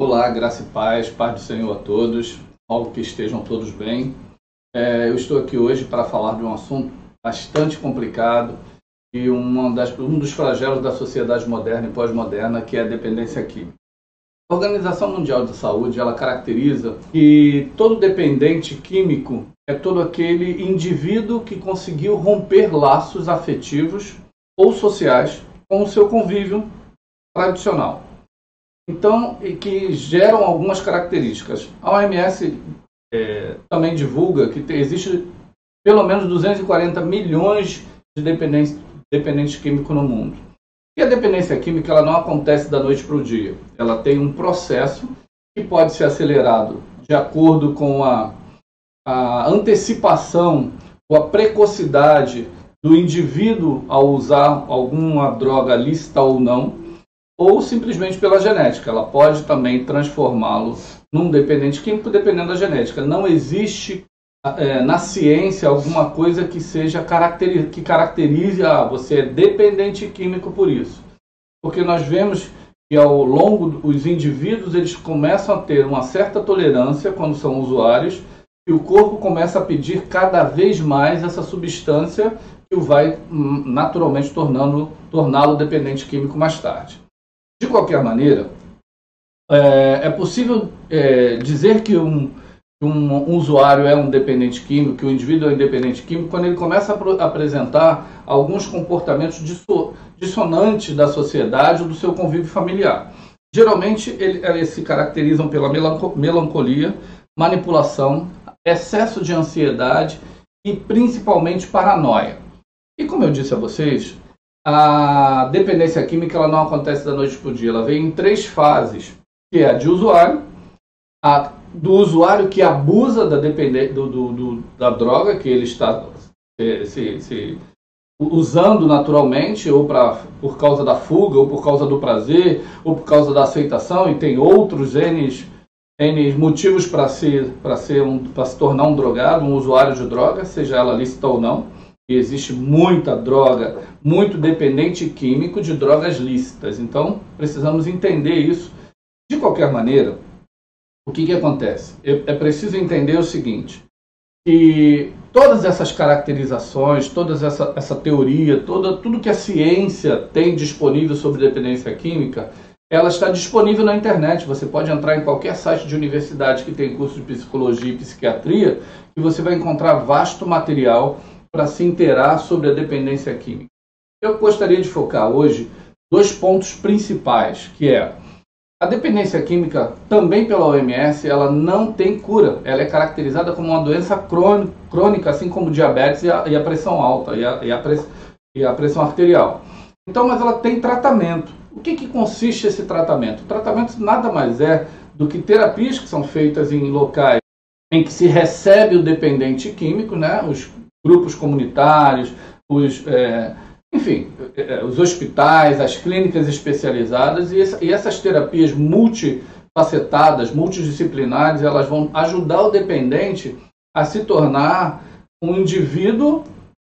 Olá, graça e paz do Senhor a todos, algo que estejam todos bem. Eu estou aqui hoje para falar de um assunto bastante complicado e um dos flagelos da sociedade moderna e pós-moderna, que é a dependência química. A Organização Mundial de Saúde, ela caracteriza que todo dependente químico é todo aquele indivíduo que conseguiu romper laços afetivos ou sociais com o seu convívio tradicional. Então, e que geram algumas características. A OMS também divulga que existe pelo menos 240 milhões de dependentes químicos no mundo. E a dependência química ela não acontece da noite para o dia. Ela tem um processo que pode ser acelerado de acordo com a antecipação ou a precocidade do indivíduo ao usar alguma droga lícita ou não, ou simplesmente pela genética. Ela pode também transformá-lo num dependente químico dependendo da genética. Não existe na ciência alguma coisa que que caracterize você é dependente químico por isso. Porque nós vemos que ao longo os indivíduos eles começam a ter uma certa tolerância quando são usuários e o corpo começa a pedir cada vez mais essa substância que o vai naturalmente torná-lo dependente químico mais tarde. De qualquer maneira, é possível dizer que um usuário é um dependente químico, que o indivíduo é um dependente químico, quando ele começa a apresentar alguns comportamentos dissonantes da sociedade ou do seu convívio familiar. Geralmente, eles se caracterizam pela melancolia, manipulação, excesso de ansiedade e principalmente paranoia. E como eu disse a vocês, a dependência química ela não acontece da noite para o dia, ela vem em 3 fases, que é a de usuário, a do usuário que abusa da droga que ele está usando naturalmente, ou por causa da fuga, ou por causa do prazer, ou por causa da aceitação, e tem outros N motivos para se tornar um drogado, um usuário de droga, seja ela lícita ou não. E existe muita droga, muito dependente químico de drogas lícitas. Então, precisamos entender isso. De qualquer maneira, o que acontece? É preciso entender o seguinte, que todas essas caracterizações, toda essa teoria, tudo que a ciência tem disponível sobre dependência química, ela está disponível na internet. Você pode entrar em qualquer site de universidade que tem curso de psicologia e psiquiatria e você vai encontrar vasto material para se inteirar sobre a dependência química. Eu gostaria de focar hoje 2 pontos principais, que é a dependência química, também pela OMS, ela não tem cura. Ela é caracterizada como uma doença crônica, assim como o diabetes e a pressão alta e a pressão arterial. Então, mas ela tem tratamento. O que consiste esse tratamento? O tratamento nada mais é do que terapias que são feitas em locais em que se recebe o dependente químico, né? Os grupos comunitários, os hospitais, as clínicas especializadas, e essas terapias multifacetadas, multidisciplinares, elas vão ajudar o dependente a se tornar um indivíduo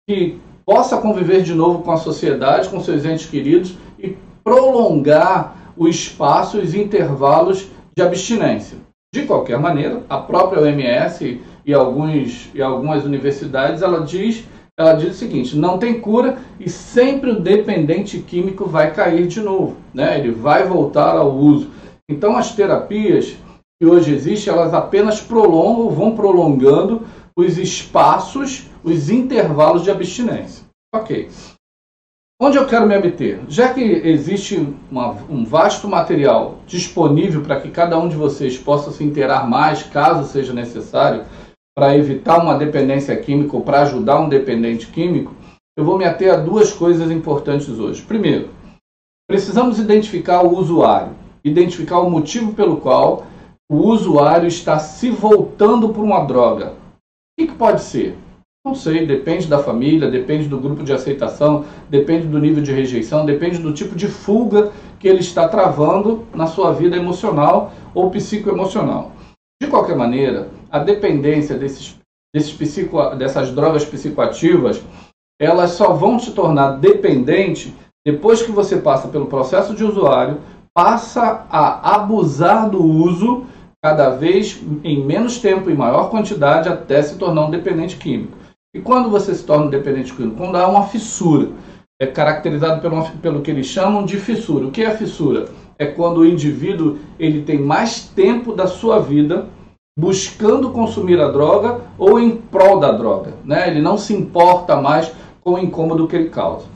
que possa conviver de novo com a sociedade, com seus entes queridos e prolongar o espaço e os intervalos de abstinência. De qualquer maneira, a própria OMS e algumas universidades, ela diz o seguinte, não tem cura e sempre o dependente químico vai cair de novo, né? Ele vai voltar ao uso. Então as terapias que hoje existem, elas apenas vão prolongando os espaços, os intervalos de abstinência. Ok. Onde eu quero me abater? Já que existe um vasto material disponível para que cada um de vocês possa se inteirar mais, caso seja necessário, para evitar uma dependência química ou para ajudar um dependente químico, eu vou me ater a 2 coisas importantes hoje. Primeiro, precisamos identificar o usuário, identificar o motivo pelo qual o usuário está se voltando por uma droga. O que pode ser? Não sei, depende da família, depende do grupo de aceitação, depende do nível de rejeição, depende do tipo de fuga que ele está travando na sua vida emocional ou psicoemocional. De qualquer maneira, a dependência dessas drogas psicoativas, elas só vão se tornar dependente depois que você passa pelo processo de usuário, passa a abusar do uso cada vez em menos tempo, em maior quantidade, até se tornar um dependente químico. E quando você se torna um dependente químico? Quando há uma fissura. É caracterizado pelo que eles chamam de fissura. O que é a fissura? É quando o indivíduo ele tem mais tempo da sua vida buscando consumir a droga ou em prol da droga, né? Ele não se importa mais com o incômodo que ele causa.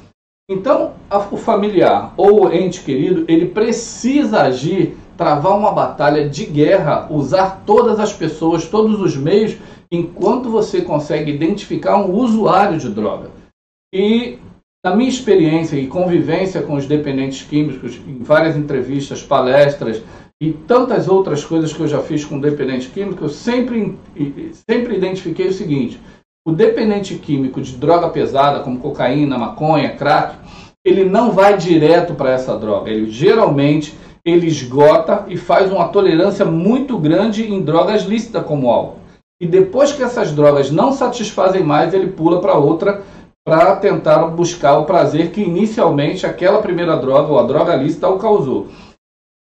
Então, o familiar ou o ente querido, ele precisa agir, travar uma batalha de guerra, usar todas as pessoas, todos os meios, enquanto você consegue identificar um usuário de droga. E, na minha experiência e convivência com os dependentes químicos, em várias entrevistas, palestras e tantas outras coisas que eu já fiz com dependente químico, eu sempre identifiquei o seguinte: o dependente químico de droga pesada, como cocaína, maconha, crack, ele não vai direto para essa droga. Ele geralmente esgota e faz uma tolerância muito grande em drogas lícitas como álcool. E depois que essas drogas não satisfazem mais, ele pula para outra para tentar buscar o prazer que inicialmente aquela primeira droga ou a droga lícita o causou.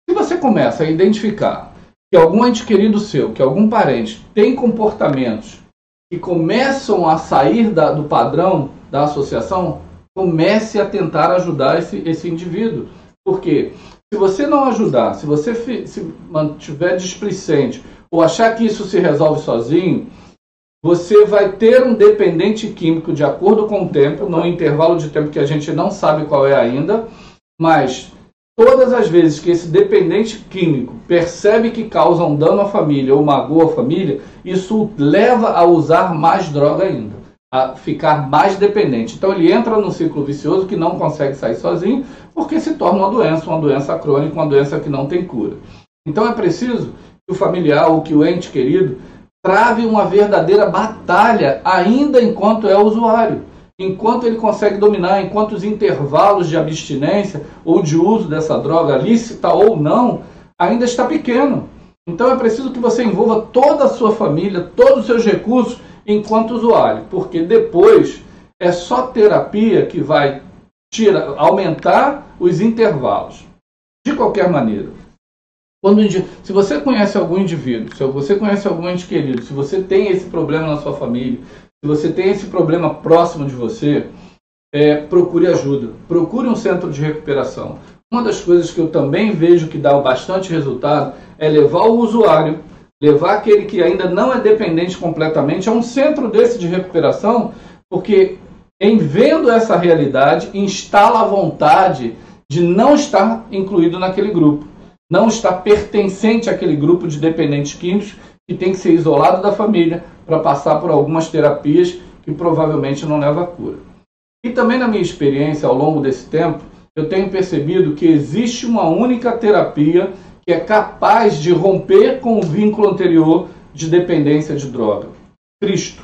Se você começa a identificar que algum ente querido seu, que algum parente tem comportamentos que começam a sair do padrão da associação, comece a tentar ajudar esse indivíduo. Porque se você não ajudar, se você se mantiver displicente ou achar que isso se resolve sozinho, você vai ter um dependente químico de acordo com o tempo, num intervalo de tempo que a gente não sabe qual é ainda, mas todas as vezes que esse dependente químico percebe que causa um dano à família ou magoa a família, isso leva a usar mais droga ainda, a ficar mais dependente. Então ele entra num ciclo vicioso que não consegue sair sozinho, porque se torna uma doença crônica, uma doença que não tem cura. Então é preciso que o familiar ou que o ente querido trave uma verdadeira batalha ainda enquanto é usuário, enquanto ele consegue dominar, enquanto os intervalos de abstinência ou de uso dessa droga lícita ou não ainda está pequeno. Então é preciso que você envolva toda a sua família, todos os seus recursos enquanto usuário, porque depois é só terapia que vai aumentar os intervalos. De qualquer maneira, se você conhece algum indivíduo, se você conhece algum ente querido, se você tem esse problema na sua família, se você tem esse problema próximo de você, procure ajuda, procure um centro de recuperação. Uma das coisas que eu também vejo que dá bastante resultado é levar o usuário, levar aquele que ainda não é dependente completamente a um centro desse de recuperação, porque em vendo essa realidade, instala a vontade de não estar incluído naquele grupo, não estar pertencente àquele grupo de dependentes químicos que tem que ser isolado da família para passar por algumas terapias que provavelmente não levam à cura. E também na minha experiência ao longo desse tempo, eu tenho percebido que existe uma única terapia que é capaz de romper com o vínculo anterior de dependência de droga. Cristo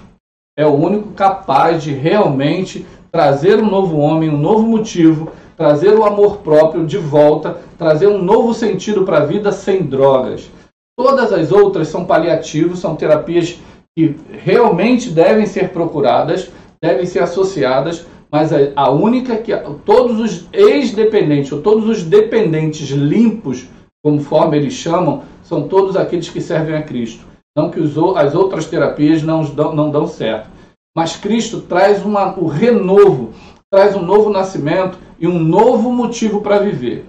é o único capaz de realmente trazer um novo homem, um novo motivo, trazer o amor próprio de volta, trazer um novo sentido para a vida sem drogas. Todas as outras são paliativos, são terapias que realmente devem ser procuradas, devem ser associadas, mas a única que todos os ex-dependentes, ou todos os dependentes limpos, conforme eles chamam, são todos aqueles que servem a Cristo. Não que as outras terapias não dão certo. Mas Cristo traz o renovo, traz um novo nascimento e um novo motivo para viver.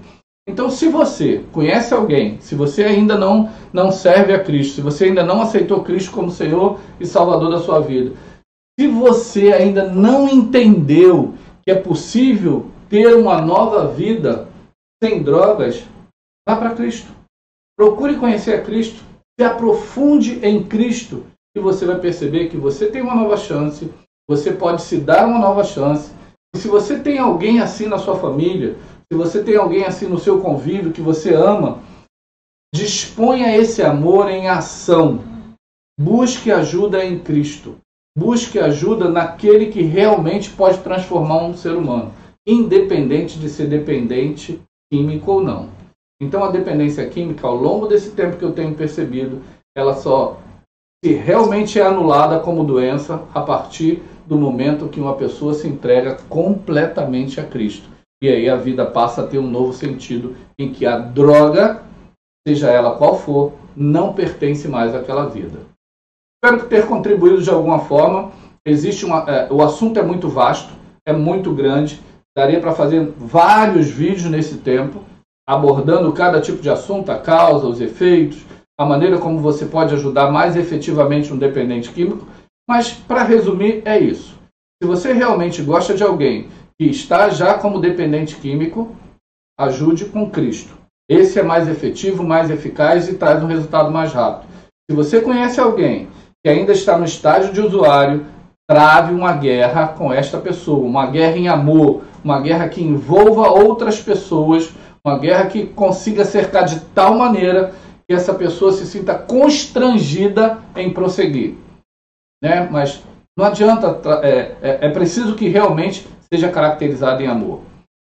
Então, se você conhece alguém, se você ainda não serve a Cristo, se você ainda não aceitou Cristo como Senhor e Salvador da sua vida, se você ainda não entendeu que é possível ter uma nova vida sem drogas, vá para Cristo. Procure conhecer a Cristo, se aprofunde em Cristo e você vai perceber que você tem uma nova chance, você pode se dar uma nova chance. E se você tem alguém assim na sua família, se você tem alguém assim no seu convívio que você ama, disponha esse amor em ação. Busque ajuda em Cristo. Busque ajuda naquele que realmente pode transformar um ser humano, independente de ser dependente químico ou não. Então a dependência química, ao longo desse tempo que eu tenho percebido, ela só se realmente é anulada como doença a partir do momento que uma pessoa se entrega completamente a Cristo. E aí a vida passa a ter um novo sentido em que a droga, seja ela qual for, não pertence mais àquela vida. Espero ter contribuído de alguma forma. O assunto é muito vasto, é muito grande. Daria para fazer vários vídeos nesse tempo, abordando cada tipo de assunto, a causa, os efeitos, a maneira como você pode ajudar mais efetivamente um dependente químico. Mas, para resumir, é isso. Se você realmente gosta de alguém que está já como dependente químico, ajude com Cristo. Esse é mais efetivo, mais eficaz e traz um resultado mais rápido. Se você conhece alguém que ainda está no estágio de usuário, trave uma guerra com esta pessoa, uma guerra em amor, uma guerra que envolva outras pessoas, uma guerra que consiga cercar de tal maneira que essa pessoa se sinta constrangida em prosseguir. Né? Mas não adianta, é preciso que realmente seja caracterizado em amor.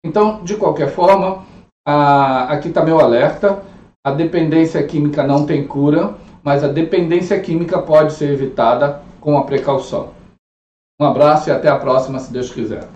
Então, de qualquer forma, aqui está meu alerta: a dependência química não tem cura, mas a dependência química pode ser evitada com a precaução. Um abraço e até a próxima, se Deus quiser.